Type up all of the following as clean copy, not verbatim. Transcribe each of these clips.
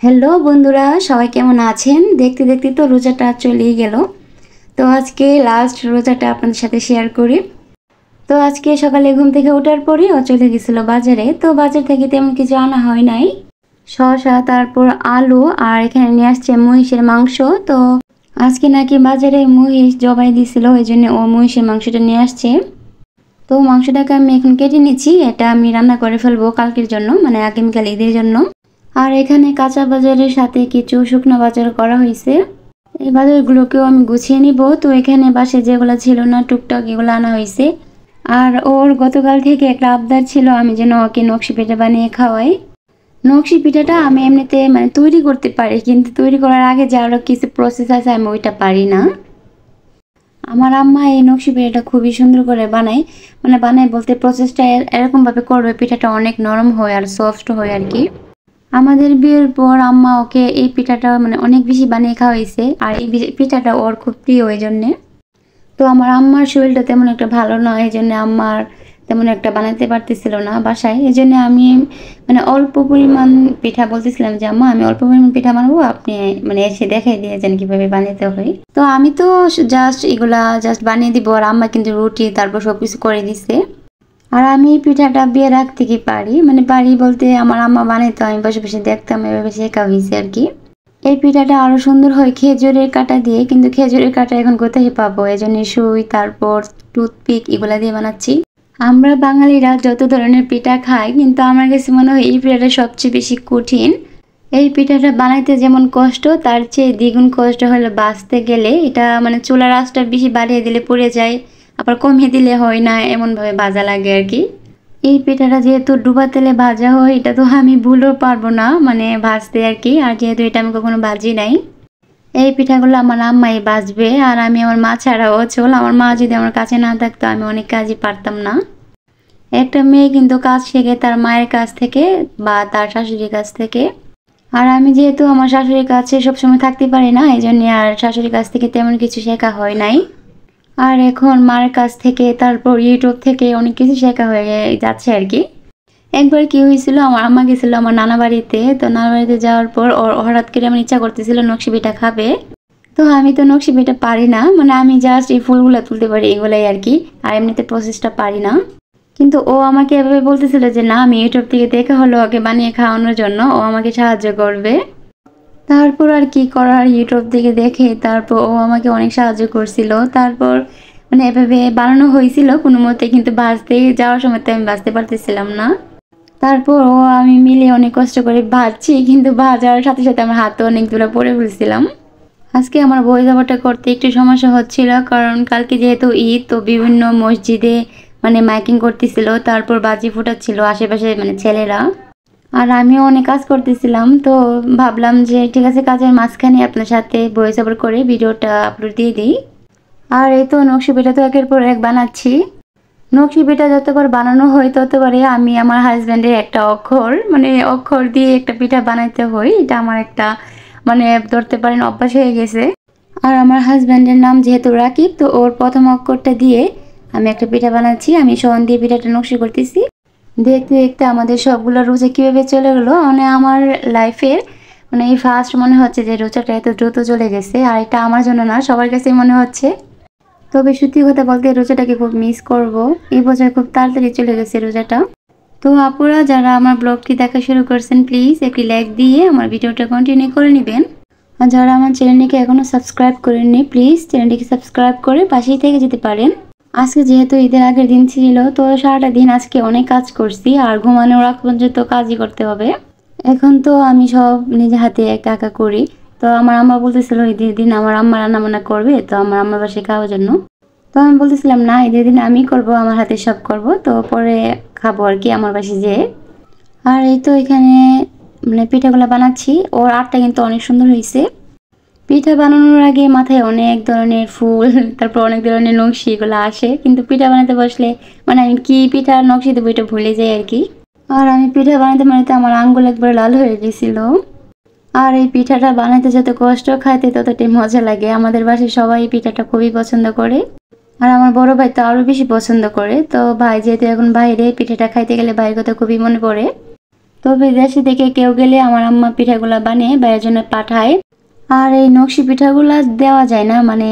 Hello বন্ধুরা, সবাই কেমন আছেন? দেখতে দেখতে তো রোজাটা চলেই গেল। তো আজকে লাস্ট রোজাটা আপনাদের সাথে শেয়ার করি। তো আজকে সকালে ঘুম থেকে ওঠার পরে ও চলে গেছিল বাজারে। তো বাজার থেকে তেমন কিছু আনা হয় নাই, শসা, তারপর আলু, আর এখানে নিয়ে আসছে মহিষের মাংস। তো আজকে নাকি বাজারে মহিষ জবাই দিছিল, ওই জন্য ও মহিষের মাংসটা নিয়ে আসছে। তো মাংসটাকে আমি এখন কেটে নিচ্ছি, এটা আমি রান্না করে ফেলবো কালকের জন্য, মানে আগামীকাল ঈদের জন্য। আর এখানে কাঁচা বাজারের সাথে কিছু শুকনো বাজার করা হয়েছে, এই বাজারগুলোকেও আমি গুছিয়ে নিব। তো এখানে বাসে যেগুলো ছিল না টুকটাক এগুলো আনা হয়েছে। আর ওর গতকাল থেকে একটা আবদার ছিল আমি যেন ওকে নকশি পিঠা বানিয়ে খাওয়াই। নকশি পিঠাটা আমি এমনিতে মানে তৈরি করতে পারি, কিন্তু তৈরি করার আগে যে আরও কিছু প্রসেস আছে আমি ওইটা পারি না। আমার আম্মা এই নকশি পিঠাটা খুবই সুন্দর করে বানায়, মানে বানায় বলতে প্রসেসটা এরকমভাবে করবে পিঠাটা অনেক নরম হয় আর সফট হয় আর কি। আমাদের বিয়ের পর আম্মা ওকে এই পিঠাটা মানে অনেক বেশি বানিয়ে খাওয়াইছে, আর এই পিঠাটা ওর খুব প্রিয় এই জন্যে। তো আমার আম্মার শরীরটা তেমন একটা ভালো নয়, এই জন্য আম্মার তেমন একটা বানাতে পারতেছিল না বাসায়। এই জন্য আমি মানে অল্প পরিমাণ পিঠা বলতেছিলাম যে আম্মা আমি অল্প পরিমাণ পিঠা বানাবো, আপনি মানে এসে দেখাই দিয়েছেন কিভাবে বানাতে হয়। তো আমি তো জাস্ট এগুলা জাস্ট বানিয়ে দিব, আর আম্মা কিন্তু রুটি তারপর সবকিছু করে দিছে। আর আমি পিঠাটা বিয়ের আগ থেকে পারি, মানে পারি বলতে আমার আম্মা বানাইতো, আমি বসে বসে দেখতাম, এভাবে শেখা হয়েছে আর কি। এই পিঠাটা আরো সুন্দর হয় খেজুরের কাঁটা দিয়ে, কিন্তু খেজুরের কাঁটা এখন কোথায় পাবো, এই জন্য সুই তারপর টুথপিক এগুলা দিয়ে বানাচ্ছি। আমরা বাঙালিরা যত ধরনের পিঠা খাই, কিন্তু আমার কাছে মনে হয় এই পিঠাটা সবচেয়ে বেশি কঠিন। এই পিঠাটা বানাইতে যেমন কষ্ট, তার চেয়ে দ্বিগুণ কষ্ট হলো বাছতে গেলে। এটা মানে চুলার আঁচটা বেশি বাড়িয়ে দিলে পুড়ে যায়, আবার কমিয়ে দিলে হয় না, এমনভাবে ভাজা লাগে আর কি। এই পিঠাটা যেহেতু ডুবা তেলে ভাজা হয়, এটা তো আমি ভুলও পারবো না মানে ভাজতে আর কি। আর যেহেতু এটা আমি কখনো ভাজি নাই, এই পিঠাগুলো আমার আম্মাই ভাজবে, আর আমি আমার মা ছাড়াও চল, আমার মা যদি আমার কাছে না থাকতো আমি অনেক কাজই পারতাম না। একটা মেয়ে কিন্তু কাজ শেখে তার মায়ের কাছ থেকে বা তার শাশুড়ির কাছ থেকে। আর আমি যেহেতু আমার শাশুড়ির কাছে সবসময় থাকতে পারি না, এই জন্য আর শাশুড়ির কাছ থেকে তেমন কিছু শেখা হয় নাই। আর এখন মার কাছ থেকে তারপর ইউটিউব থেকে অনেক কিছু শেখা হয়ে যাচ্ছে আর কি। একবার কি হয়েছিল, আমার আম্মা গেছিল আমার নানা বাড়িতে। তো নানা বাড়িতে যাওয়ার পর ওর হঠাৎ করে আমার ইচ্ছা করতেছিল নকশি পিঠা খাবে। তো আমি তো নকশি পিঠা পারি না, মানে আমি জাস্ট এই ফুলগুলো তুলতে পারি এগুলাই আর কি, আর এমনিতে প্রসেসটা পারি না। কিন্তু ও আমাকে এভাবে বলতেছিল যে না, আমি ইউটিউব থেকে দেখা হলো ওকে বানিয়ে খাওয়ানোর জন্য, ও আমাকে সাহায্য করবে। তারপর আর কি করার, ইউটিউব থেকে দেখে তারপর ও আমাকে অনেক সাহায্য করছিল। তারপর মানে এভাবে বানানো হয়েছিল কোনো মতে, কিন্তু ভাজতে যাওয়ার সময় তো আমি ভাজতে পারতেছিলাম না। তারপর ও আমি মিলে অনেক কষ্ট করে ভাজছি, কিন্তু ভাজার সাথে সাথে আমার হাতে অনেক দূরে পড়ে ফেলছিলাম। আজকে আমার বই যাওয়াটা করতে একটু সমস্যা হচ্ছিল, কারণ কালকে যেহেতু ঈদ, তো বিভিন্ন মসজিদে মানে মাইকিং করতেছিল, তারপর বাজি ফোটাচ্ছিল আশেপাশে মানে ছেলেরা। আর আমিও অনেক কাজ করতেছিলাম, তো ভাবলাম যে ঠিক আছে কাজের মাঝখানে আপনার সাথে ভয়েস ওভার করে ভিডিওটা আপলোড দিয়ে দিই। আর এই তো নকশি পিঠা তো একের পর এক বানাচ্ছি। নকশি পিঠা যতবার বানানো হয় ততবারই আমি আমার হাজব্যান্ডের একটা অক্ষর মানে অক্ষর দিয়ে একটা পিঠা বানাইতে হয়, এটা আমার একটা মানে ধরতে পারেন অভ্যাস হয়ে গেছে। আর আমার হাজব্যান্ডের নাম যেহেতু রাকিব, তো ওর প্রথম অক্ষরটা দিয়ে আমি একটা পিঠা বানাচ্ছি। আমি শন দিয়ে পিঠাটা নকশি করতেছি। দেখতে দেখতে আমাদের সবগুলো রোজা কীভাবে চলে গেলো, মানে আমার লাইফের মানে এই ফার্স্ট মনে হচ্ছে যে রোজাটা এত দ্রুত চলে গেছে। আর এটা আমার জন্য না, সবার কাছেই মনে হচ্ছে। তবে সত্যি কথা বলতে রোজাটাকে খুব মিস করব, এই বছর খুব তাড়াতাড়ি চলে গেছে রোজাটা। তো আপুরা যারা আমার ব্লগটি দেখা শুরু করছেন, প্লিজ একটি লাইক দিয়ে আমার ভিডিওটা কন্টিনিউ করে নেবেন। আর যারা আমার চ্যানেলটিকে এখনও সাবস্ক্রাইব করেননি, প্লিজ চ্যানেলটিকে সাবস্ক্রাইব করে পাশেই থেকে যেতে পারেন। আজকে যেহেতু ঈদের আগের দিন ছিল, তো সারাটা দিন আজকে অনেক কাজ করছি, আর ঘুমানোর আগ পর্যন্ত কাজই করতে হবে। এখন তো আমি সব নিজে হাতে একা একা করি। তো আমার আম্মা বলতেছিল ঈদের দিন আমার আম্মা রান্না বান্না করবে, তো আমার আম্মার বাসায় খাওয়ার জন্য। তো আমি বলতেছিলাম না, ঈদের দিন আমি করব, আমার হাতে সব করব, তো পরে খাবো আর কি আমার বাসায় যেয়ে। আর এই তো এখানে মানে পিঠাগুলো বানাচ্ছি, ওর আটটা কিন্তু অনেক সুন্দর হয়েছে। পিঠা বানানোর আগে মাথায় অনেক ধরনের ফুল তারপর অনেক ধরনের নকশি এগুলো আসে, কিন্তু পিঠা বানাতে বসলে মানে আমি কি পিঠা নকশি দেবো এটা ভুলে যাই আর কি। আর আমি পিঠা বানাতে বানাতে আমার আঙ্গুল একবার লাল হয়ে গেছিল। আর এই পিঠাটা বানাতে যত কষ্ট, খাইতে ততটাই মজা লাগে। আমাদের বাসায় সবাই পিঠাটা খুবই পছন্দ করে, আর আমার বড় ভাই তো আরো বেশি পছন্দ করে। তো ভাই যেহেতু এখন বাইরে, পিঠাটা খাইতে গেলে ভাইয়ের কথা খুবই মনে পড়ে। তবে দেশে থেকে কেউ গেলে আমার আম্মা পিঠাগুলা বানিয়ে বাইরের জন্য পাঠায়। আর এই নকশি পিঠাগুলা দেওয়া যায় না, মানে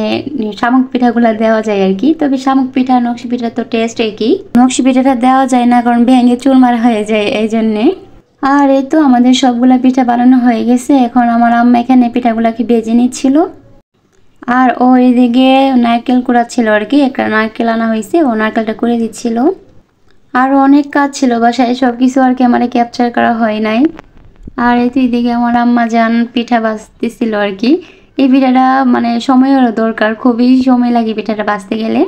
শামুক পিঠাগুলা দেওয়া যায় আর কি। তবে শামুক পিঠা নকশি পিঠা তো টেস্ট একই। নকশি পিঠাটা দেওয়া যায় না কারণ ভেঙে চুরমার হয়ে যায় এই জন্যে। আর এই তো আমাদের সবগুলা পিঠা বানানো হয়ে গেছে। এখন আমার আম্মা এখানে পিঠাগুলাকে ভেজে নিচ্ছিল। আর ও এদিকে নারকেল কুড়াচ্ছিল আর কি। একটা নারকেল আনা হয়েছে, ও নারকেলটা কুড়ে দিচ্ছিল। আরও অনেক কাজ ছিল বাসায়, সব কিছু আর কি আমার ক্যাপচার করা হয় নাই। আর এদিকে আমার আম্মা জান পিঠা বাজতেছিল আর কি। এই পিঠাটা মানে সময়েরও দরকার, খুবই সময় লাগে পিঠাটা বাজতে গেলে।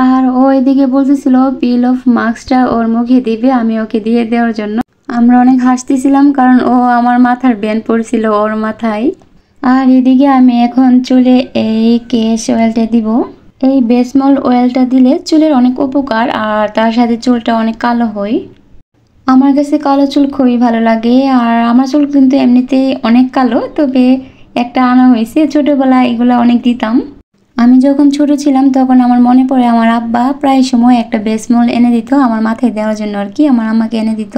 আর ও এদিকে বলতেছিল পিল অফ মাস্কটা ওর মুখে দিবে, আমি ওকে দিয়ে দেওয়ার জন্য। আমরা অনেক হাসতেছিলাম কারণ ও আমার মাথার ব্যান্ড পড়ছিল ওর মাথায়। আর এদিকে আমি এখন চুলে এই কেশ অয়েলটা দিব। এই বেসমল অয়েলটা দিলে চুলের অনেক উপকার, আর তার সাথে চুলটা অনেক কালো হয়। আমার কাছে কালো চুল খুবই ভালো লাগে। আর আমার চুল কিন্তু এমনিতেই অনেক কালো, তবে একটা আনা হয়েছে। ছোটোবেলায় এগুলো অনেক দিতাম। আমি যখন ছোট ছিলাম তখন আমার মনে পড়ে আমার আব্বা প্রায় সময় একটা বেসমল এনে দিত আমার মাথায় দেওয়ার জন্য আর কি। আমার আম্মাকে এনে দিত,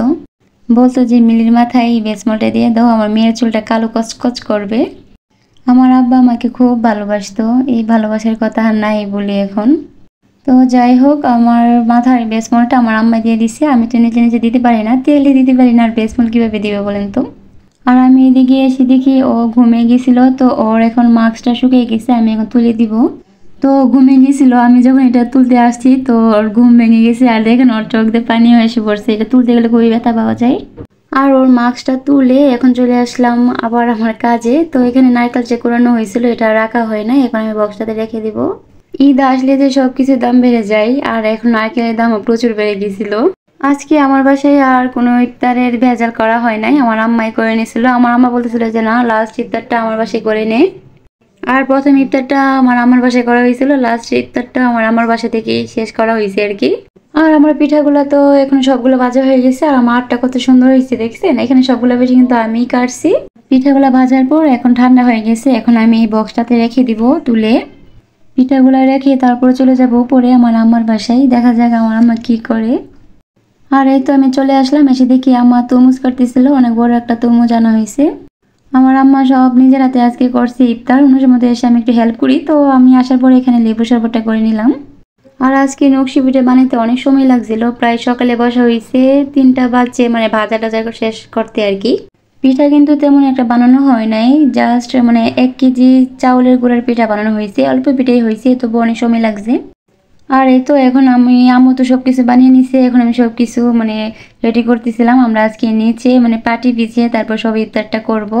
বলতো যে মিলির মাথায় এই বেসমলটা দিয়ে দাও, আমার মেয়ের চুলটা কালো কচকচ করবে। আমার আব্বা আমাকে খুব ভালোবাসতো, এই ভালোবাসার কথা আর নাই বলি এখন। তো যাই হোক, আমার মাথার বেসমলটা আমার আম্মা দিয়ে দিছে। আমি তো নিজে নিজে দিতে পারি না, তেলে দিতে পারি না, আর বেসমল কীভাবে দিবে বলেন তো। আর আমি এদিকে এসে দেখি ও ঘুমিয়ে গেছিল। তো ওর এখন মাস্কটা শুকিয়ে গেছে, আমি এখন তুলে দিব। তো ঘুমিয়ে গেছিল, আমি যখন এটা তুলতে আসছি তো ওর ঘুম ভেঙে গেছে। আর দেখেন ওর চোখ দিয়ে পানিও এসে পড়ছে, এটা তুলতে গেলে খুবই ব্যথা পাওয়া যায়। আর ওর মাস্কটা তুলে এখন চলে আসলাম আবার আমার কাজে। তো এখানে নারকেল যে কুড়ানো হয়েছিল এটা রাখা হয় না, এখন আমি বক্সটাতে রেখে দিব। ঈদ আসলে যে সব কিছুর দাম বেড়ে যায়, আর এখন নারকেলের দামও প্রচুর বেড়ে গেছিল। আজকে আমার বাসায় আর কোনো ইফতারের ভেজাল করা হয় নাই, আমার আম্মাই করে নিয়েছিল। আমার আম্মা বলতেছিল যে না, লাস্ট ইফতারটা আমার বাসায় করে নে। আর প্রথম ইফতারটা আমার বাসায় করা হয়েছিল, লাস্ট ইফতারটা আমার বাসা থেকে শেষ করা হয়েছে আর কি। আর আমার পিঠাগুলো তো এখন সবগুলো ভাজা হয়ে গেছে। আর আমার আটটা কত সুন্দর হয়েছে দেখছেন, এখানে সবগুলো পিঠা কিন্তু আমিই কাটছি। পিঠাগুলো ভাজার পর এখন ঠান্ডা হয়ে গেছে, এখন আমি এই বক্সটাতে রেখে দিব তুলে। পিঠাগুলো রেখে তারপরে চলে যাব উপরে আমার আম্মার বাসায়, দেখা যাক আমার আম্মা কি করে। আর এই তো আমি চলে আসলাম, এসে দেখি আম্মা তরমুজ কাটতেছিল, অনেক বড় একটা তরমুজ আনা হয়েছে। আমার আম্মা সব নিজের হাতে আজকে করছে ইফতার। অনুষ্ঠানের মধ্যে এসে আমি একটু হেল্প করি, তো আমি আসার পরে এখানে লেবু শরবতটা করে নিলাম। আর আজকে নকশি পিঠা বানাইতে অনেক সময় লাগছিল, প্রায় সকালে বসা হয়েছে 3টা বাজে, মানে ভাজা টাজা শেষ করতে আর কি। পিঠা কিন্তু তেমন একটা বানানো হয় নাই, জাস্ট মানে 1 কেজি চাউলের গুঁড়ার পিঠা বানানো হয়েছে, অল্প পিঠাই হয়েছে, তবু অনেক সময় লাগছে। আর এই তো এখন আম্মু তো সবকিছু বানিয়ে নিছে, এখন আমি সবকিছু মানে রেডি করতেছিলাম। আমরা আজকে নিচে মানে পাটি বিছিয়ে তারপর সব ইফতারটা করব।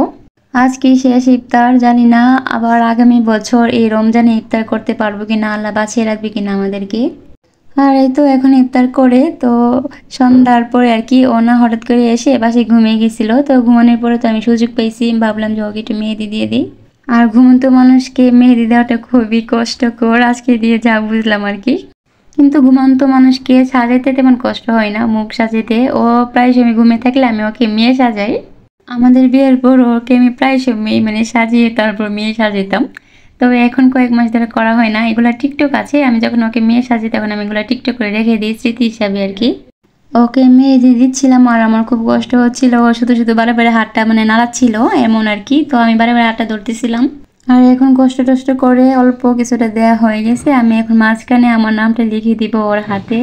আজকে শেষ ইফতার, জানি না আবার আগামী বছর এই রমজানে ইফতার করতে পারবো কিনা, আল্লাহ বাঁচিয়ে রাখবে কিনা আমাদেরকে। আর এই তো এখন ইফতার করে তো সন্ধ্যার পরে আর কি ও না হঠাৎ করে এসে বাসায় ঘুমিয়ে গেছিল। তো ঘুমানোর পরে তো আমি সুযোগ পেয়েছি, ভাবলাম যে ওকে একটু মেহেদি দিয়ে দিই। আর ঘুমন্ত মানুষকে মেহেদি দেওয়াটা খুবই কষ্টকর, আজকে দিয়ে যা বুঝলাম আর কি। কিন্তু ঘুমন্ত মানুষকে সাজাতে তেমন কষ্ট হয় না, মুখ সাজাতে। ও প্রায় সময় ঘুমিয়ে থাকলে আমি ওকে মেয়ে সাজাই। আমাদের বিয়ের পর ওকে আমি প্রায় সময় মানে সাজিয়ে তারপর মেয়ে সাজাতাম। তবে এখন কয়েক মাস ধরে করা হয় না, এগুলা টিকটক আছে। আমি যখন ওকে মেয়ে সাজি তখন আমি এগুলো টিকটক করে রেখে দিই স্মৃতি হিসাবে আর কি। ওকে মেহেদি দিচ্ছিলাম আর আমার খুব কষ্ট হচ্ছিল, ও শুধু শুধু বারে বারে হাতটা মানে নাড়াচ্ছিল এমন আর কি। তো আমি বারে বারে হাতটা ধরতেছিলাম। আর এখন কষ্ট টষ্ট করে অল্প কিছুটা দেয়া হয়ে গেছে। আমি এখন মাঝখানে আমার নামটা লিখে দিব ওর হাতে।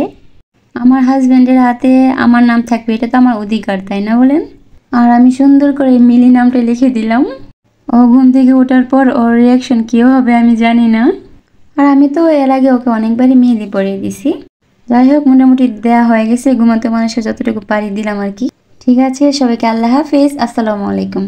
আমার হাজব্যান্ডের হাতে আমার নাম থাকবে, এটা তো আমার অধিকার, তাই না বলেন। আর আমি সুন্দর করে মিলি নামটা লিখে দিলাম। ও ঘুম থেকে ওঠার পর ওর রিয়াকশন কী হবে আমি জানি না। আর আমি তো এর আগে ওকে অনেকবারই মেহেদি পরিয়ে দিছি। যাই হোক, মোটামুটি দেয়া হয়ে গেছে, ঘুমাতে মানুষের যতটুকু পারি দিলাম আর কি। ঠিক আছে, সবাইকে আল্লাহ হাফেজ, আসসালামু আলাইকুম।